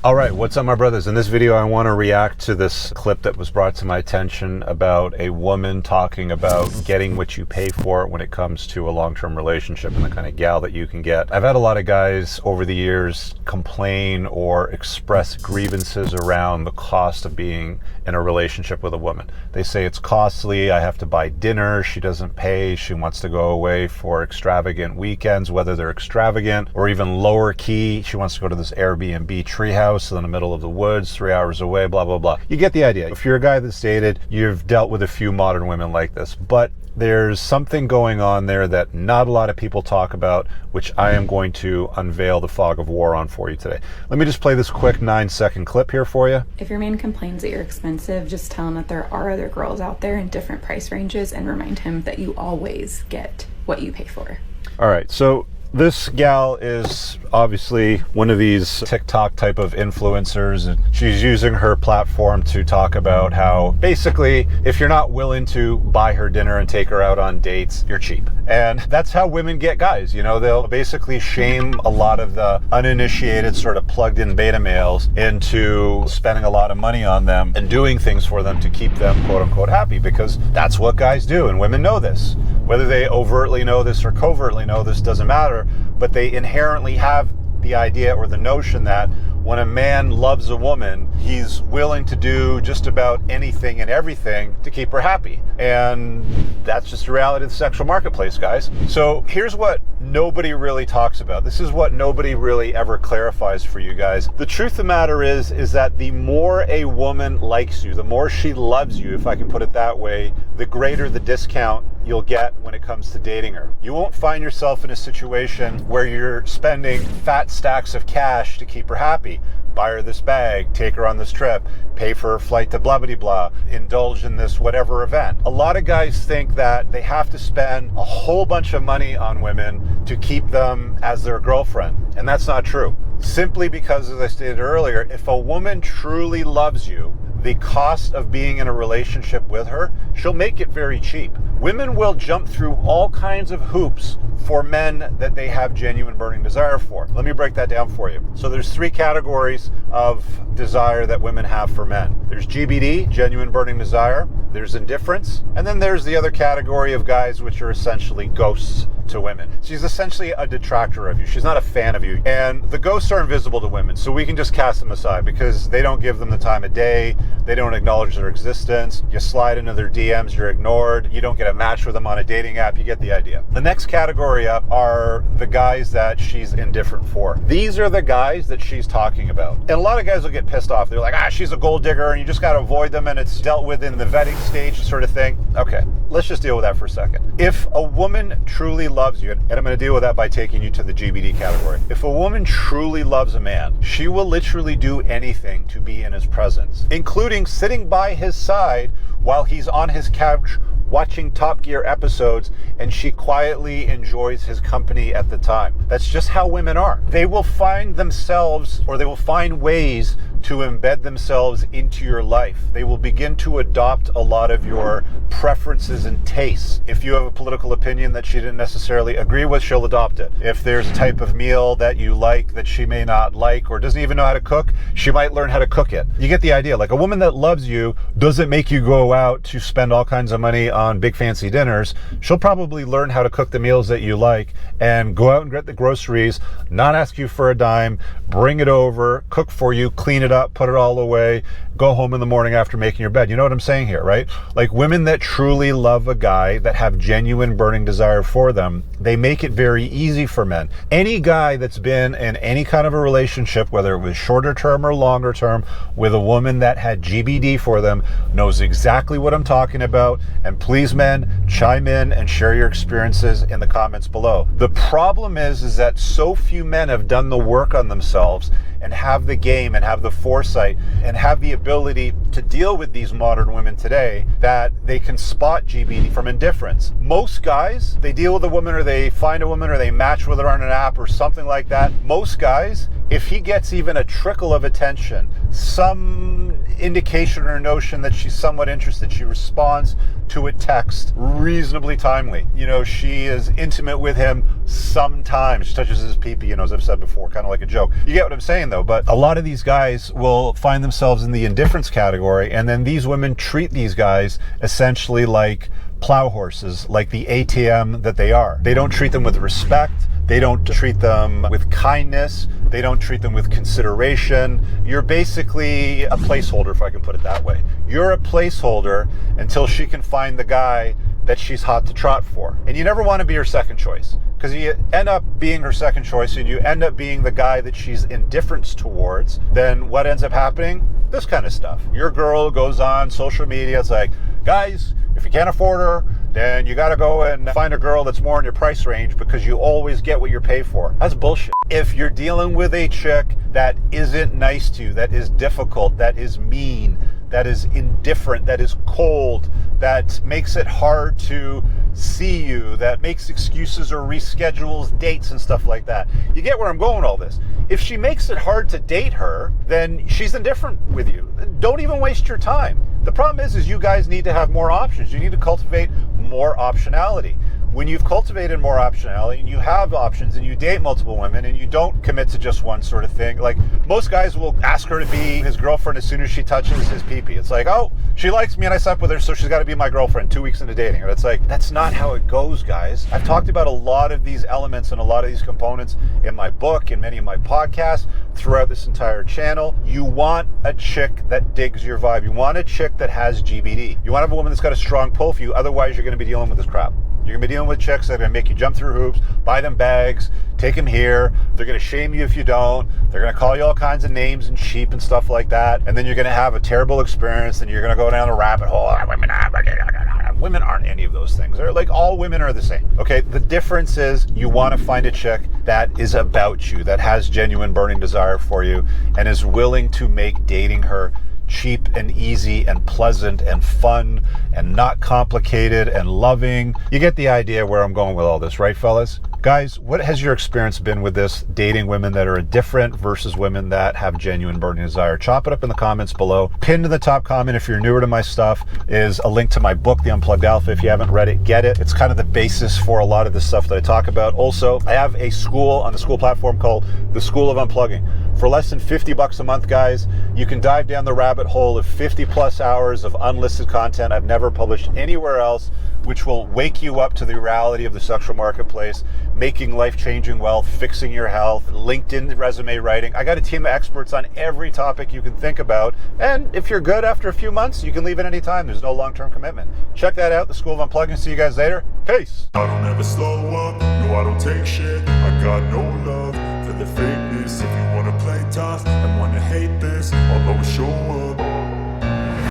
All right, what's up, my brothers? In this video, I want to react to this clip that was brought to my attention about a woman talking about getting what you pay for when it comes to a long-term relationship and the kind of gal that you can get. I've had a lot of guys over the years complain or express grievances around the cost of being in a relationship with a woman. They say it's costly, I have to buy dinner, she doesn't pay, she wants to go away for extravagant weekends, whether they're extravagant or even lower key. She wants to go to this Airbnb treehouse in the middle of the woods, 3 hours away, blah, blah, blah. You get the idea. If you're a guy that's dated, you've dealt with a few modern women like this, but there's something going on there that not a lot of people talk about, which I am going to unveil the fog of war on for you today. Let me just play this quick 9-second clip here for you. If your man complains that you're expensive, just tell him that there are other girls out there in different price ranges and remind him that you always get what you pay for. All right, so this gal is obviously one of these TikTok type of influencers, and she's using her platform to talk about how basically if you're not willing to buy her dinner and take her out on dates, you're cheap. And that's how women get guys. You know, they'll basically shame a lot of the uninitiated sort of plugged in beta males into spending a lot of money on them and doing things for them to keep them quote unquote happy, because that's what guys do, and women know this. Whether they overtly know this or covertly know this doesn't matter, but they inherently have the idea or the notion that when a man loves a woman, he's willing to do just about anything and everything to keep her happy. And that's just the reality of the sexual marketplace, guys. So here's what nobody really talks about. This is what nobody really ever clarifies for you guys. The truth of the matter is that the more a woman likes you, the more she loves you, if I can put it that way, the greater the discount you'll get when it comes to dating her. You won't find yourself in a situation where you're spending fat stacks of cash to keep her happy. Buy her this bag, take her on this trip, pay for her flight to blah, blah, blah, indulge in this whatever event. A lot of guys think that they have to spend a whole bunch of money on women to keep them as their girlfriend. And that's not true. Simply because, as I stated earlier, if a woman truly loves you, the cost of being in a relationship with her, she'll make it very cheap. Women will jump through all kinds of hoops for men that they have genuine burning desire for. Let me break that down for you. So there's 3 categories of desire that women have for men. There's GBD, genuine burning desire, there's indifference, and then there's the other category of guys which are essentially ghosts to women. She's essentially a detractor of you. She's not a fan of you. And the ghosts are invisible to women, so we can just cast them aside because they don't give them the time of day. They don't acknowledge their existence. You slide into their DMs, you're ignored. You don't get a match with them on a dating app. You get the idea. The next category up are the guys that she's indifferent for. These are the guys that she's talking about. And a lot of guys will get pissed off. They're like, she's a gold digger and you just got to avoid them and it's dealt with in the vetting stage sort of thing. Okay, let's just deal with that for a second. If a woman truly loves you, and I'm going to deal with that by taking you to the GBD category. If a woman truly loves a man, she will literally do anything to be in his presence, including sitting by his side while he's on his couch watching Top Gear episodes and she quietly enjoys his company at the time. That's just how women are. They will find themselves, or they will find ways to embed themselves into your life. They will begin to adopt a lot of your preferences and tastes. If you have a political opinion that she didn't necessarily agree with, she'll adopt it. If there's a type of meal that you like that she may not like or doesn't even know how to cook, she might learn how to cook it. You get the idea. Like, a woman that loves you doesn't make you go out to spend all kinds of money on big fancy dinners. She'll probably learn how to cook the meals that you like and go out and get the groceries, not ask you for a dime, bring it over, cook for you, clean it up, put it all away, go home in the morning after making your bed. You know what I'm saying here, right? Like, women that truly love a guy, that have genuine burning desire for them, they make it very easy for men. Any guy that's been in any kind of a relationship, whether it was shorter term or longer term, with a woman that had GBD for them, knows exactly what I'm talking about. And please, men, chime in and share your experiences in the comments below. The problem is that so few men have done the work on themselves and have the game and have the foresight and have the ability to deal with these modern women today that they can spot GBD from indifference. Most guys, they deal with a woman or they find a woman or they match with her on an app or something like that. Most guys, if he gets even a trickle of attention, some indication or notion that she's somewhat interested, she responds to a text reasonably timely. You know, she is intimate with him sometimes. She touches his pee-pee, you know, as I've said before, kind of like a joke. You get what I'm saying, though. But a lot of these guys will find themselves in the indifference category, and then these women treat these guys essentially like plow horses, like the ATM that they are. They don't treat them with respect. They don't treat them with kindness. They don't treat them with consideration. You're basically a placeholder, if I can put it that way. You're a placeholder until she can find the guy that she's hot to trot for. And you never want to be her second choice, because you end up being her second choice and you end up being the guy that she's indifferent towards. Then what ends up happening? This kind of stuff. Your girl goes on social media. It's like, guys, if you can't afford her, then you got to go and find a girl that's more in your price range, because you always get what you pay for. That's bullshit. If you're dealing with a chick that isn't nice to you, that is difficult, that is mean, that is indifferent, that is cold, that makes it hard to see you, that makes excuses or reschedules dates and stuff like that. You get where I'm going with all this. If she makes it hard to date her, then she's indifferent with you. Don't even waste your time. The problem is you guys need to have more options. You need to cultivate more optionality. When you've cultivated more optionality and you have options and you date multiple women and you don't commit to just one sort of thing, like most guys will ask her to be his girlfriend as soon as she touches his pee-pee. It's like, oh, she likes me and I slept with her, so she's got to be my girlfriend 2 weeks into dating. And it's like, that's not how it goes, guys. I've talked about a lot of these elements and a lot of these components in my book, in many of my podcasts, throughout this entire channel. You want a chick that digs your vibe. You want a chick that has GBD. You want to have a woman that's got a strong pull for you. Otherwise, you're going to be dealing with this crap. You're going to be dealing with chicks that are going to make you jump through hoops, buy them bags, take them here. They're going to shame you if you don't. They're going to call you all kinds of names and sheep and stuff like that. And then you're going to have a terrible experience and you're going to go down a rabbit hole. Women aren't any of those things. They're like, all women are the same. Okay, the difference is you want to find a chick that is about you, that has genuine burning desire for you, and is willing to make dating her cheap and easy and pleasant and fun and not complicated and loving. You get the idea where I'm going with all this, right, fellas? Guys, what has your experience been with this, dating women that are different versus women that have genuine burning desire? Chop it up in the comments below. Pinned in the top comment, if you're newer to my stuff, is a link to my book, The Unplugged Alpha. If you haven't read it, get it. It's kind of the basis for a lot of the stuff that I talk about. Also, I have a school on the school platform called The School of Unplugging. For less than $50 a month, guys, you can dive down the rabbit hole of 50 plus hours of unlisted content I've never published anywhere else, which will wake you up to the reality of the sexual marketplace, making life-changing wealth, fixing your health, LinkedIn resume writing. I got a team of experts on every topic you can think about. And if you're good after a few months, you can leave at any time. There's no long-term commitment. Check that out, The School of Unplugging. See you guys later. Peace. I don't ever slow up, no I don't take shit. I got no love for the fakeness. If you wanna play tough and wanna hate this, I'll always show up.